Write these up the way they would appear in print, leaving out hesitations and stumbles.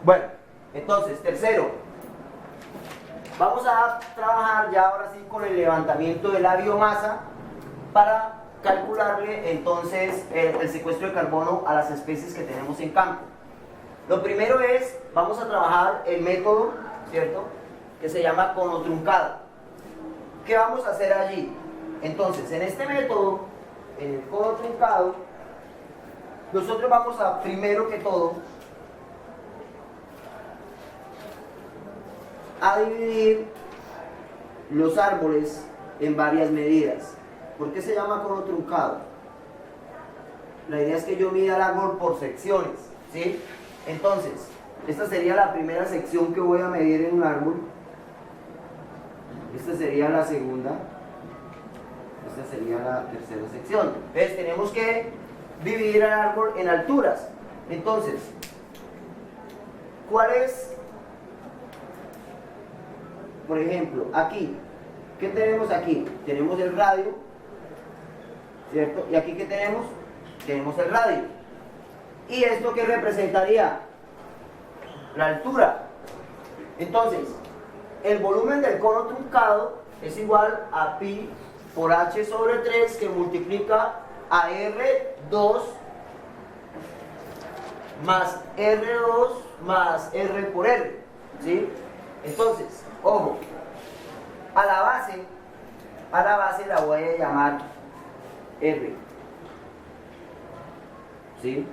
Bueno, entonces, tercero, vamos a trabajar ya ahora sí con el levantamiento de la biomasa para calcularle entonces el secuestro de carbono a las especies que tenemos en campo. Lo primero es, vamos a trabajar el método, ¿cierto?, que se llama cono truncado. ¿Qué vamos a hacer allí? Entonces, en este método, en el cono truncado, nosotros vamos a, primero que todo, a dividir los árboles en varias medidas. ¿Por qué se llama cono truncado? La idea es que yo mida el árbol por secciones, ¿sí? Entonces, esta sería la primera sección que voy a medir en un árbol. Esta sería la segunda. Esta sería la tercera sección. Entonces, tenemos que dividir el árbol en alturas. Entonces, ¿cuál es? Por ejemplo, aquí. ¿Qué tenemos aquí? Tenemos el radio, ¿cierto? ¿Y aquí qué tenemos? Tenemos el radio. ¿Y esto qué representaría? La altura. Entonces, el volumen del cono truncado es igual a pi por h sobre 3 que multiplica a R2 más R2 más R por R, ¿sí? Entonces, ojo, a la base la voy a llamar R, ¿sí?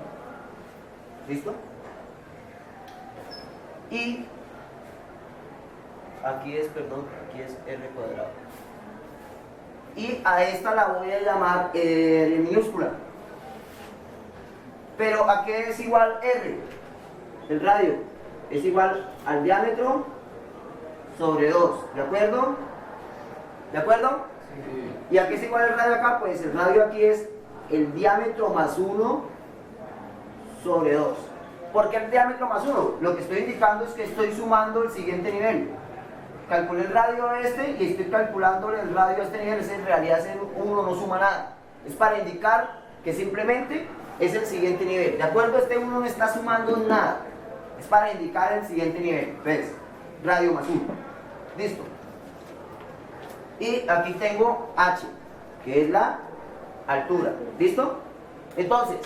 ¿Listo? Y aquí es R cuadrado. Y a esta la voy a llamar R minúscula. Pero ¿a qué es igual R? El radio es igual al diámetro sobre 2, ¿de acuerdo? ¿De acuerdo? Sí. ¿Y a qué es igual el radio acá? Pues el radio aquí es el diámetro más 1 sobre 2. ¿Por qué el diámetro más 1? Lo que estoy indicando es que estoy sumando el siguiente nivel. Calculé el radio este y estoy calculando el radio a este nivel. En realidad ese 1 no suma nada. Es para indicar que simplemente es el siguiente nivel. ¿De acuerdo? Este 1 no está sumando nada. Es para indicar el siguiente nivel. ¿Ves? Radio más 1. Listo. Y aquí tengo h, que es la altura. ¿Listo? Entonces,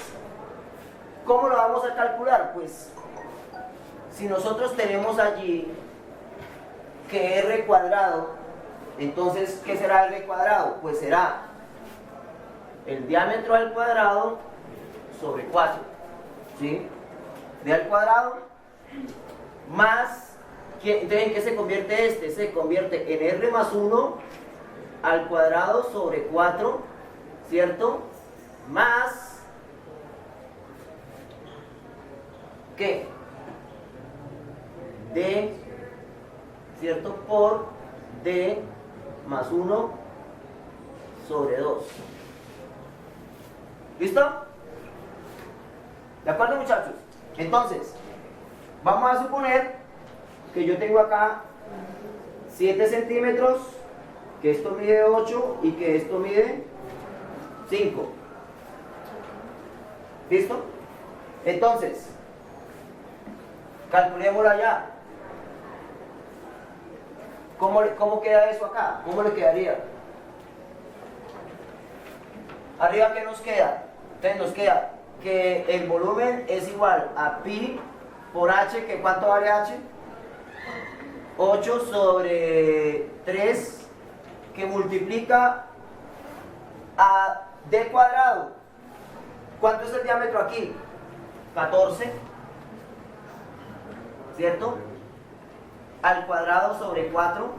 ¿cómo lo vamos a calcular? Pues, si nosotros tenemos allí que r cuadrado, entonces, ¿qué será r cuadrado? Pues será el diámetro al cuadrado sobre 4, ¿sí? D al cuadrado más, entonces, ¿en qué se convierte este? Se convierte en r más 1 al cuadrado sobre 4, ¿cierto? Más, ¿qué? D, ¿cierto? Por D más 1 sobre 2. ¿Listo? ¿De acuerdo, muchachos? Entonces, vamos a suponer que yo tengo acá 7 centímetros, que esto mide 8 y que esto mide 5. ¿Listo? Entonces, calculémoslo allá. ¿Cómo queda eso acá? ¿Cómo le quedaría? Arriba, ¿qué nos queda? Entonces nos queda que el volumen es igual a pi por h, que ¿cuánto vale h? 8 sobre 3, que multiplica a d cuadrado. ¿Cuánto es el diámetro aquí? 14, ¿cierto? Al cuadrado sobre 4,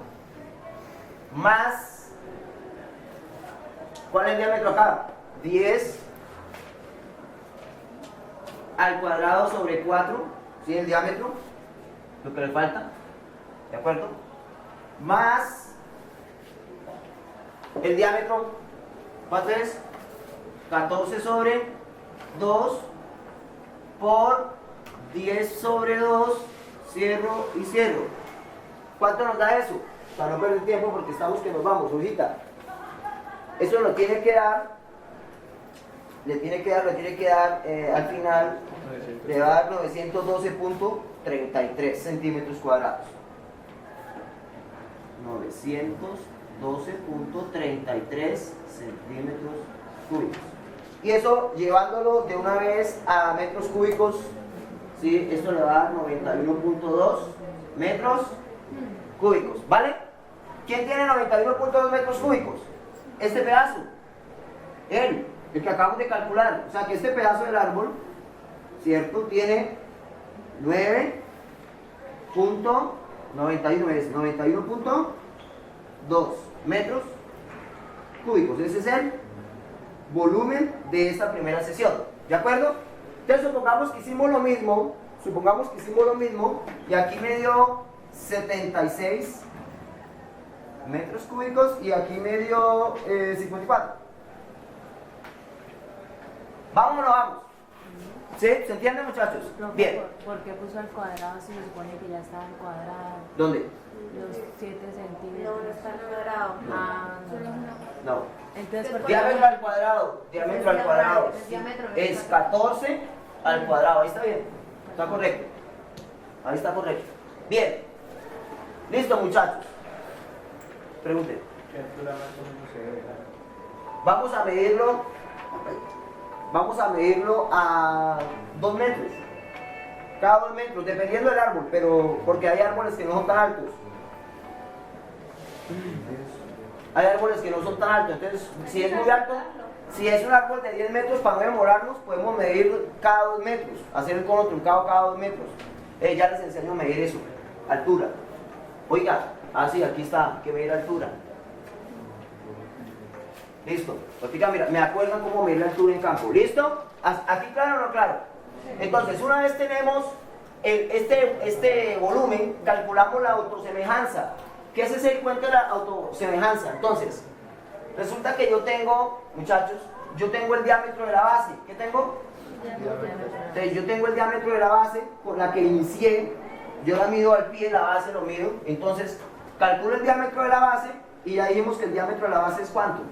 más, ¿cuál es el diámetro acá? 10 al cuadrado sobre 4, ¿sí? El diámetro, lo que le falta, ¿de acuerdo? Más el diámetro, ¿cuánto es? 14 sobre 2 por 10 sobre 2, cierro y cierro. ¿Cuánto nos da eso? Para no perder tiempo porque estamos que nos vamos, hojita. Eso nos tiene que dar le tiene que dar al final, le va a dar 912.33 centímetros cuadrados. 912.33 centímetros cúbicos. Y eso llevándolo de una vez a metros cúbicos, ¿sí? Esto le va a dar 91.2 metros cúbicos, ¿vale? ¿Quién tiene 91.2 metros cúbicos? Este pedazo, el que acabamos de calcular. O sea que este pedazo del árbol, ¿cierto? Tiene 91.2 metros cúbicos. Ese es el volumen de esta primera sesión, ¿de acuerdo? Entonces supongamos que hicimos lo mismo, y aquí me dio 76 metros cúbicos y aquí me dio 54. ¿Vamos o no vamos? ¿Sí? ¿Se entiende, muchachos? Bien. ¿Por qué puso al cuadrado si se supone que ya estaba al cuadrado? ¿Dónde? Los 7 centímetros. No está al cuadrado. Ah, No. Entonces, ¿por qué? Diámetro al cuadrado. Diámetro al cuadrado. El diámetro Es 14 al cuadrado. Ahí está bien. Está correcto. Ahí está correcto. Bien. Listo, muchachos. Pregunten. ¿Qué altura más o menos se debe dar? Vamos a medirlo a 2 metros. Cada 2 metros, dependiendo del árbol, pero porque hay árboles que no son tan altos. Hay árboles que no son tan altos, entonces si es muy alto, si es un árbol de 10 metros, para no demorarnos, podemos medir cada 2 metros, hacer el cono truncado cada 2 metros. Ya les enseño a medir eso, altura. Oiga, así, aquí está, hay que medir altura. Listo. Ahorita, mira, me acuerdan cómo medir la altura en campo. ¿Listo? ¿Aquí claro o no claro? Entonces, una vez tenemos este volumen, calculamos la autosemejanza. ¿Qué es ese cuento de la autosemejanza? Entonces, resulta que yo tengo, muchachos, yo tengo el diámetro de la base. ¿Qué tengo? Entonces, yo tengo el diámetro de la base con la que inicié. Yo la mido al pie, la base lo mido. Entonces, calculo el diámetro de la base y ya dijimos que el diámetro de la base es ¿cuánto?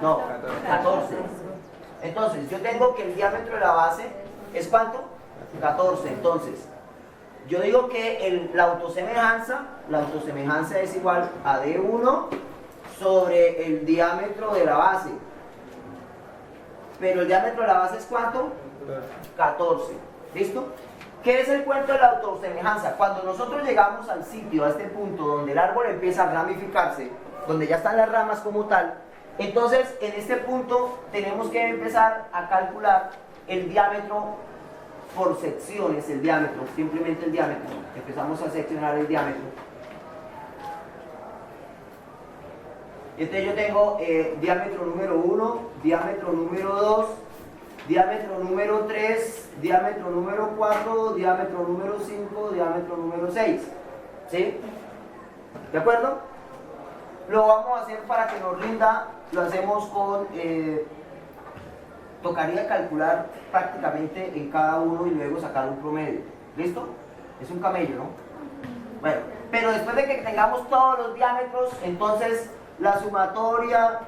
No, 14. Entonces, yo tengo que el diámetro de la base es ¿cuánto? 14. Entonces, yo digo que la autosemejanza es igual a D1 sobre el diámetro de la base. Pero el diámetro de la base es ¿cuánto? 14. ¿Listo? ¿Qué es el cuento de la autosemejanza? Cuando nosotros llegamos al sitio, a este punto donde el árbol empieza a ramificarse, donde ya están las ramas como tal, entonces en este punto tenemos que empezar a calcular el diámetro por secciones, el diámetro, simplemente el diámetro. Empezamos a seccionar el diámetro. Entonces yo tengo diámetro número 1, diámetro número 2, diámetro número 3, diámetro número 4, diámetro número 5, diámetro número 6. ¿Sí? ¿De acuerdo? Lo vamos a hacer para que nos rinda, lo hacemos con... tocaría calcular prácticamente en cada uno y luego sacar un promedio. ¿Listo? Es un camello, ¿no? Bueno, pero después de que tengamos todos los diámetros, entonces la sumatoria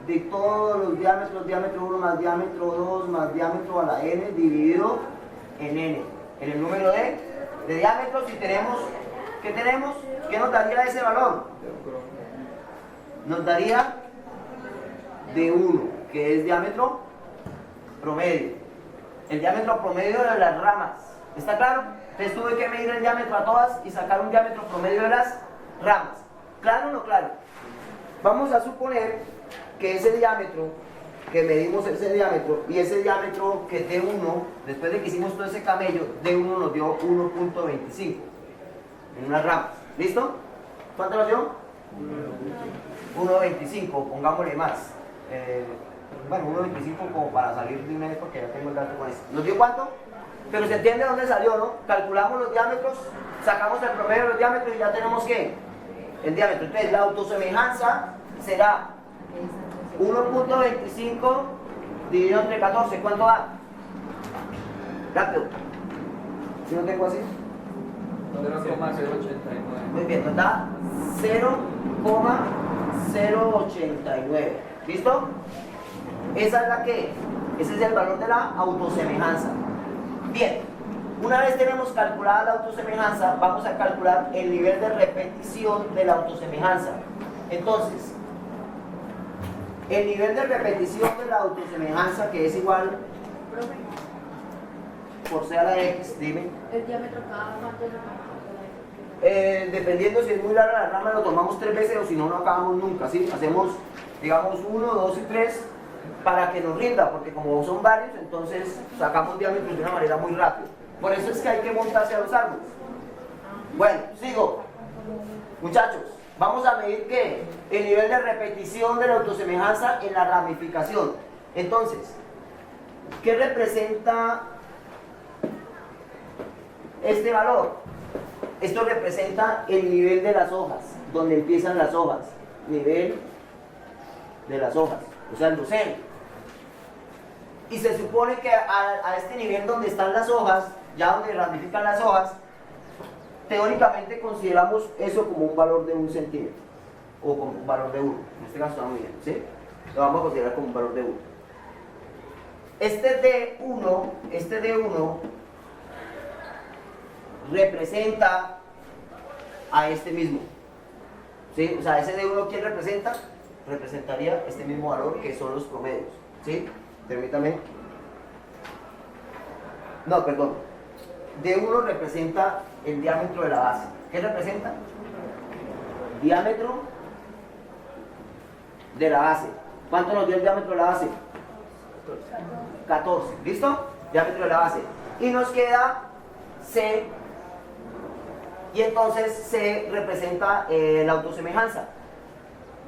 de todos los diámetros, diámetro 1 más diámetro 2 más diámetro a la n dividido en n, en el número de diámetros, y tenemos, ¿qué tenemos? ¿Qué nos daría ese valor? Nos daría de 1, que es diámetro promedio. El diámetro promedio de las ramas. ¿Está claro? Entonces tuve que medir el diámetro a todas y sacar un diámetro promedio de las ramas. ¿Claro o no claro? Vamos a suponer que ese diámetro, que medimos ese diámetro, y ese diámetro que D1, después de que hicimos todo ese camello, D1 nos dio 1.25 en unas ramas. ¿Listo? ¿Cuánto nos dio? 1.25, pongámosle más. Bueno, 1.25 como para salir de una vez porque ya tengo el dato con eso. ¿Nos dio cuánto? Pero se entiende dónde salió, ¿no? Calculamos los diámetros, sacamos el promedio de los diámetros y ya tenemos ¿qué? El diámetro. Entonces la autosemejanza será 1.25 dividido entre 14. ¿Cuánto da? Rápido. Si no tengo así. 0,089. Muy bien, nos da 0,089. ¿Listo? Esa es la que Ese es el valor de la autosemejanza. Bien, una vez tenemos calculada la autosemejanza, vamos a calcular el nivel de repetición de la autosemejanza. Entonces, el nivel de repetición de la autosemejanza, que es igual por C a la X, dime. El diámetro cada cuánto es Dependiendo si es muy larga la rama, lo tomamos 3 veces o si no, no acabamos nunca, ¿sí? Hacemos, digamos, 1, 2 y 3 para que nos rinda, porque como son varios, entonces sacamos diámetros de una manera muy rápida. Por eso es que hay que montarse a los árboles. Bueno, sigo. Muchachos, vamos a medir ¿qué? El nivel de repetición de la autosemejanza en la ramificación. Entonces, ¿qué representa este valor? Esto representa el nivel de las hojas, donde empiezan las hojas. Nivel de las hojas, o sea, el docente. Y se supone que a este nivel donde están las hojas, ya donde ramifican las hojas, teóricamente consideramos eso como un valor de 1 centímetro, o como un valor de 1. En este caso está muy bien, ¿sí? Lo vamos a considerar como un valor de 1. Este D1 representa a este mismo, ¿sí? O sea, ese D1, ¿quién representa? Representaría este mismo valor que son los promedios, ¿sí? Permítame. No, perdón. D1 representa el diámetro de la base. ¿Qué representa? Diámetro de la base. ¿Cuánto nos dio el diámetro de la base? 14. ¿Listo? Diámetro de la base. Y nos queda C. Y entonces C representa la autosemejanza.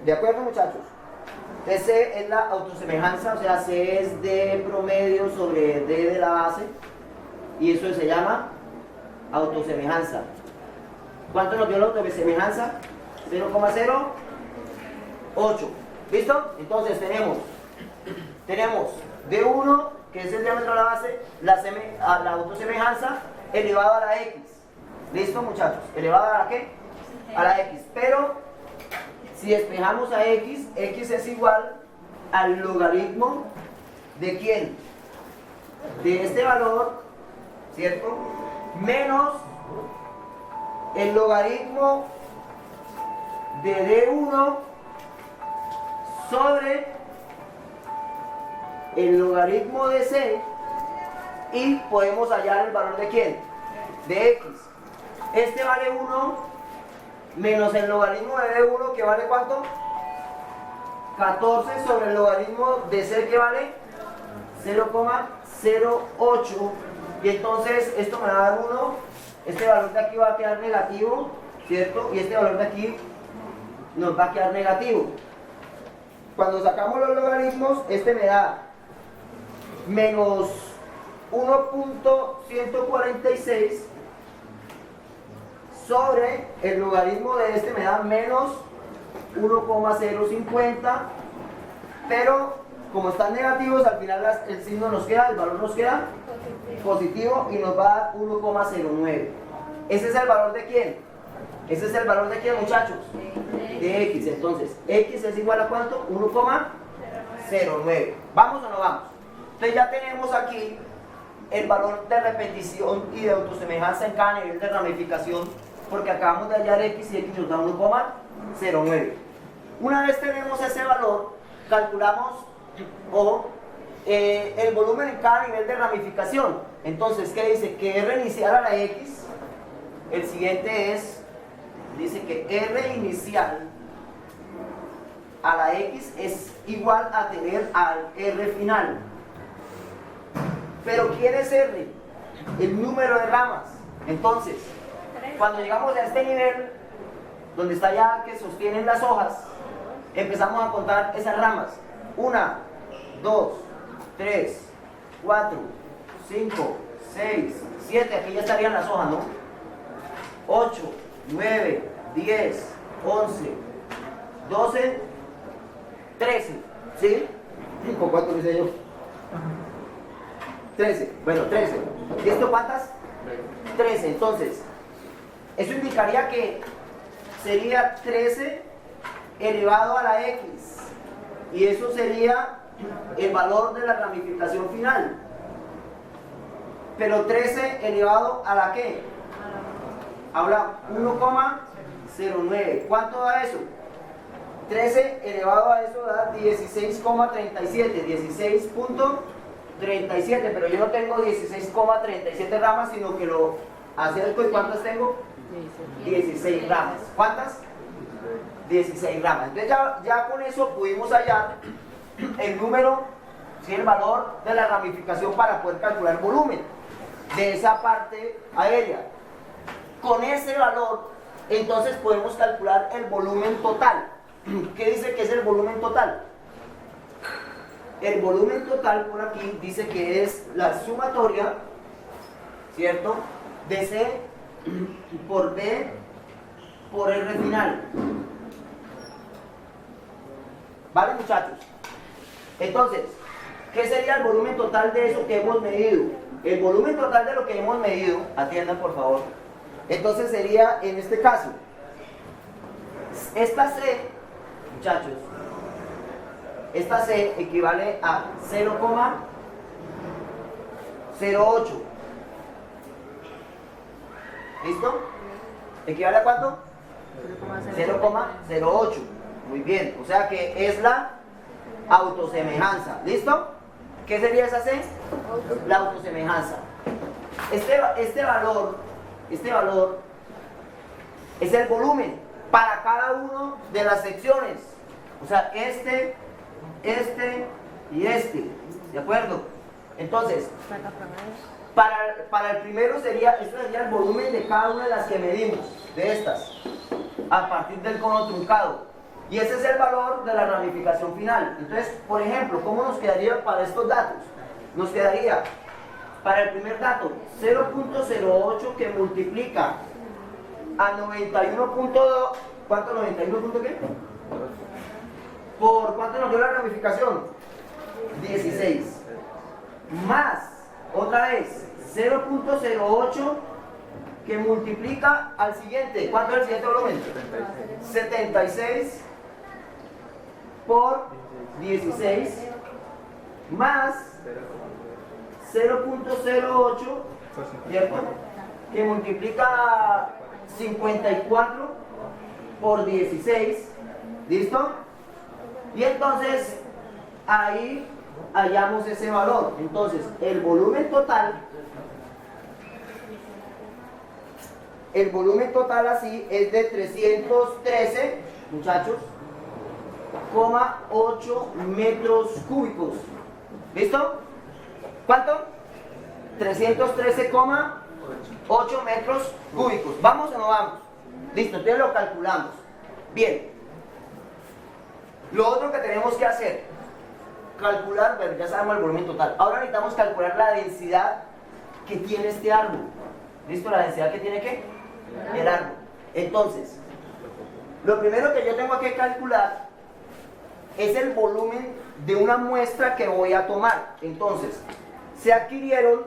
¿De acuerdo, muchachos? Entonces C es la autosemejanza, o sea, C es D promedio sobre D de la base. Y eso se llama autosemejanza. ¿Cuánto nos dio la autosemejanza? 0,08. ¿Listo? Entonces tenemos D1, que es el diámetro de la base, la autosemejanza elevado a la X. ¿Listo, muchachos? ¿Elevado a la qué? A la X. Pero si despejamos a X, X es igual al logaritmo ¿de quién? De este valor, ¿cierto? Menos el logaritmo de D1 sobre el logaritmo de C, y podemos hallar el valor de quién? De X. Este vale 1 menos el logaritmo de D1, que vale ¿cuánto? 14 sobre el logaritmo de C, que vale 0,08. Y entonces esto me va a dar 1. Este valor de aquí va a quedar negativo, ¿cierto? Y este valor de aquí nos va a quedar negativo. Cuando sacamos los logaritmos, este me da menos 1.146 sobre el logaritmo de este me da menos 1,050, pero como están negativos, al final el signo nos queda, el valor nos queda positivo y nos va a dar 1,09. ¿Ese es el valor de quién? ¿Ese es el valor de quién, muchachos? De X. Entonces, X es igual a ¿cuánto? 1,09. ¿Vamos o no vamos? Entonces ya tenemos aquí el valor de repetición y de autosemejanza en cada nivel de ramificación, porque acabamos de hallar X y X nos da 1,09. Una vez tenemos ese valor, calculamos el volumen en cada nivel de ramificación. Entonces, ¿qué dice? Que R inicial a la X, el siguiente dice que R inicial a la X es igual a tener al R final. Pero ¿quién es R? El número de ramas. Entonces, cuando llegamos a este nivel, donde está ya que sostienen las hojas, empezamos a contar esas ramas. 1, 2, 3, 4, 5, 6, 7. Aquí ya estarían las hojas, ¿no? 8, 9, 10, 11, 12, 13. ¿Sí? ¿Con cuánto dice yo? 13. Bueno, 13. ¿Y esto cuántas? 13. Entonces, eso indicaría que sería 13 elevado a la X. Y eso sería el valor de la ramificación final. Pero 13 elevado a la ¿qué? Habla 1,09. ¿Cuánto da eso? 13 elevado a eso da 16,37. 16,37. Pero yo no tengo 16,37 ramas, sino que lo acerco. ¿Y cuántas tengo? 16 ramas. ¿Cuántas? 16 ramas. Entonces ya con eso pudimos hallar el número, ¿sí? El valor de la ramificación para poder calcular el volumen de esa parte aérea. Con ese valor, entonces podemos calcular el volumen total. ¿Qué dice que es el volumen total? El volumen total por aquí dice que es la sumatoria, ¿cierto?, de C por D por R final. ¿Vale, muchachos? Entonces, ¿qué sería el volumen total de eso que hemos medido? El volumen total de lo que hemos medido, atiendan por favor, entonces sería, en este caso, esta C, muchachos, esta C equivale a 0,08. ¿Listo? ¿Equivale a cuánto? 0,08. Muy bien, o sea que es la autosemejanza. ¿Listo? ¿Qué sería esa C? La autosemejanza. Este valor es el volumen para cada uno de las secciones. O sea, este y este. ¿De acuerdo? Entonces, para el primero sería el volumen de cada una de las que medimos, de estas, a partir del cono truncado. Y ese es el valor de la ramificación final. Entonces, por ejemplo, ¿cómo nos quedaría para estos datos? Nos quedaría, para el primer dato, 0,08 que multiplica a 91.2, ¿cuánto? 91. ¿Qué? ¿Por cuánto nos dio la ramificación? 16. Más, otra vez, 0,08 que multiplica al siguiente. ¿Cuánto es el siguiente volumen? 76 por 16 más 0,08, ¿cierto? Que multiplica 54 por 16. ¿Listo? Y entonces ahí hallamos ese valor. Entonces el volumen total así es de 313, muchachos, 8 metros cúbicos. ¿Listo? ¿Cuánto? 313,8 metros cúbicos. ¿Vamos o no vamos? Listo, entonces lo calculamos. Bien. Lo otro que tenemos que hacer, calcular, bueno, ya sabemos el volumen total. Ahora necesitamos calcular la densidad que tiene este árbol. ¿Listo? ¿La densidad que tiene qué? El árbol. Entonces, lo primero que yo tengo que calcular es el volumen de una muestra que voy a tomar. Entonces, se adquirieron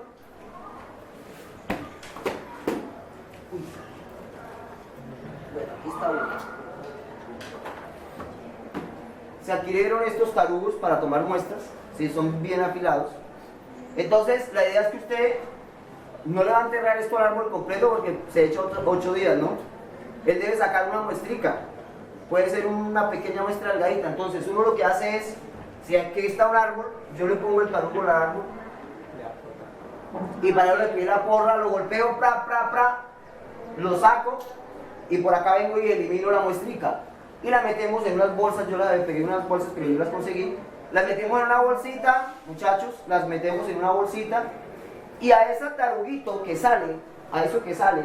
aquí está uno. Se adquirieron estos tarugos para tomar muestras, si son bien afilados. Entonces, la idea es que usted no le va a enterrar esto al árbol completo porque se echa 8 días, ¿no? Él debe sacar una muestrica. Puede ser una pequeña muestra delgadita. Entonces uno lo que hace es, si aquí está un árbol, yo le pongo el tarugo al árbol y para eso le pido la porra, lo golpeo, lo saco y por acá vengo y elimino la muestrica y la metemos en unas bolsas. Yo la pegué unas bolsas que yo las conseguí, las metemos en una bolsita, muchachos, las metemos en una bolsita y a ese taruguito que sale, a eso que sale,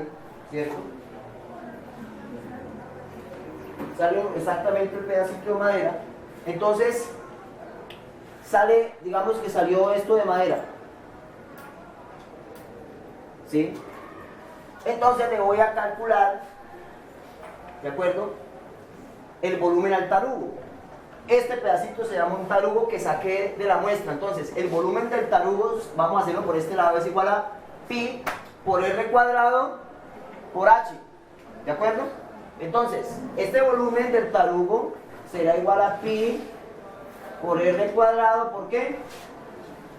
¿cierto? Sale exactamente el pedacito de madera. Entonces sale, digamos que salió esto de madera, ¿sí? Entonces le voy a calcular, ¿de acuerdo?, el volumen al tarugo. Este pedacito se llama un tarugo que saqué de la muestra. Entonces el volumen del tarugo, vamos a hacerlo por este lado, es igual a pi por r cuadrado por h, ¿de acuerdo? Entonces, este volumen del tarugo será igual a pi por R cuadrado, ¿por qué?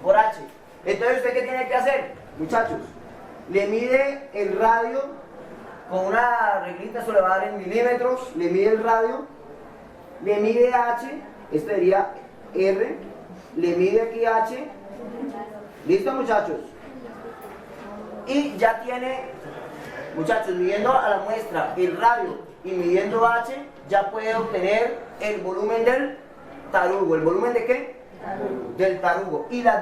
Por H. Entonces, ¿usted qué tiene que hacer, muchachos? Le mide el radio con una reglita, eso le va a dar en milímetros, le mide el radio, le mide H, esto sería R, le mide aquí H, ¿listo, muchachos? Y ya tiene, muchachos, midiendo a la muestra el radio y midiendo H, ya puede obtener el volumen del tarugo. ¿El volumen de qué? Tarugo. Del tarugo. Y la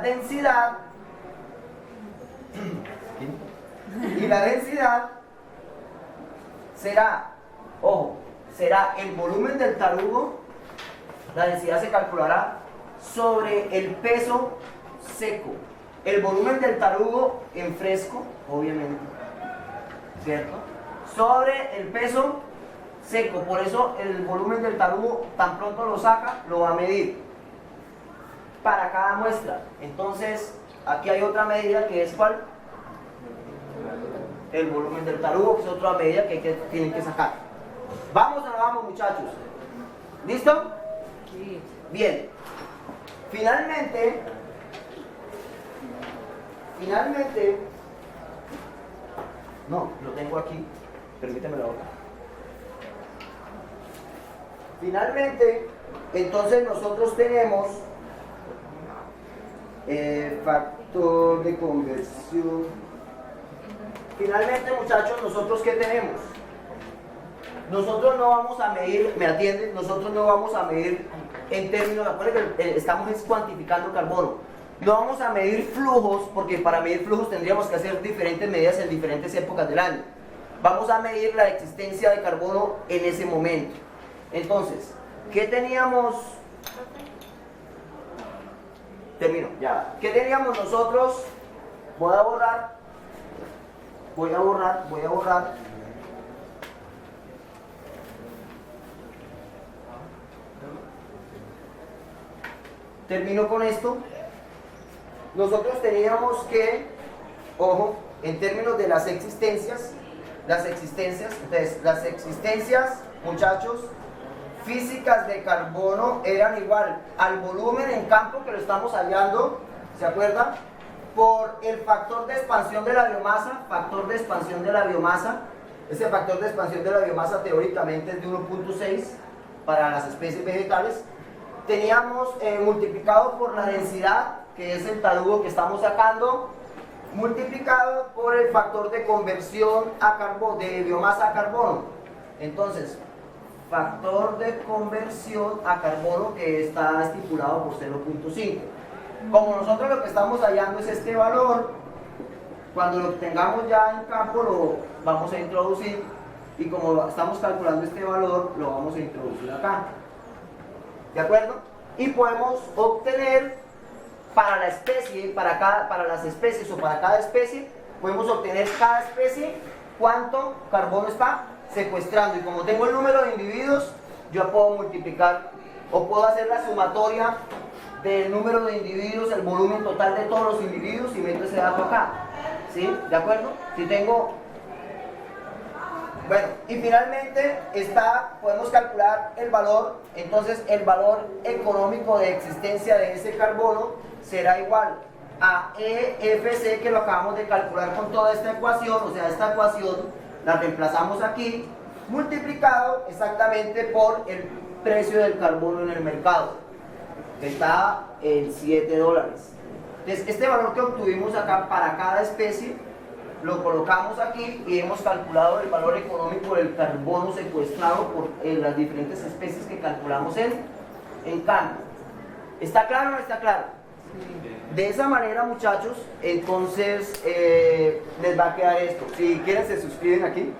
densidad será, ojo, será el volumen del tarugo. La densidad se calculará sobre el peso seco. El volumen del tarugo en fresco, obviamente, ¿cierto? Sobre el peso seco. Por eso el volumen del tarugo, tan pronto lo saca, lo va a medir para cada muestra. Entonces, aquí hay otra medida que es ¿cuál? El volumen del tarugo, que es otra medida que tienen que sacar. ¿Vamos o no vamos, muchachos? ¿Listo? Sí. Bien. Finalmente, no, lo tengo aquí, permíteme la otra. Finalmente, entonces nosotros tenemos factor de conversión. Finalmente, muchachos, ¿nosotros qué tenemos? Nosotros no vamos a medir, ¿me atienden? Nosotros no vamos a medir en términos, acuérdense que estamos cuantificando carbono. No vamos a medir flujos, porque para medir flujos tendríamos que hacer diferentes medidas en diferentes épocas del año. Vamos a medir la existencia de carbono en ese momento. Entonces, ¿qué teníamos? Termino, ya. ¿Qué teníamos nosotros? Voy a borrar. Termino con esto. Nosotros teníamos que, ojo, en términos de las existencias, entonces las existencias, muchachos, físicas de carbono eran igual al volumen en campo que lo estamos hallando, ¿se acuerdan? Por el factor de expansión de la biomasa, ese factor de expansión de la biomasa teóricamente es de 1.6 para las especies vegetales. Teníamos multiplicado por la densidad, que es el tarugo que estamos sacando, multiplicado por el factor de conversión a carbono, de biomasa a carbono. Entonces, factor de conversión a carbono que está estipulado por 0.5. Como nosotros lo que estamos hallando es este valor, cuando lo tengamos ya en campo lo vamos a introducir, y como estamos calculando este valor, lo vamos a introducir acá. ¿De acuerdo? Y podemos obtener para la especie, para las especies o para cada especie, podemos obtener cada especie cuánto carbono está secuestrando. Y como tengo el número de individuos, yo puedo multiplicar o puedo hacer la sumatoria del número de individuos, el volumen total de todos los individuos y meto ese dato acá. ¿Sí? ¿De acuerdo? Si tengo... Bueno, y finalmente podemos calcular el valor, entonces el valor económico de existencia de ese carbono será igual a EFC, que lo acabamos de calcular con toda esta ecuación, o sea, esta ecuación la reemplazamos aquí, multiplicado exactamente por el precio del carbono en el mercado, que está en $7. Entonces, este valor que obtuvimos acá para cada especie, lo colocamos aquí y hemos calculado el valor económico del carbono secuestrado por las diferentes especies que calculamos en campo. ¿Está claro o no está claro? De esa manera, muchachos, entonces les va a quedar esto. Si quieren se suscriben aquí.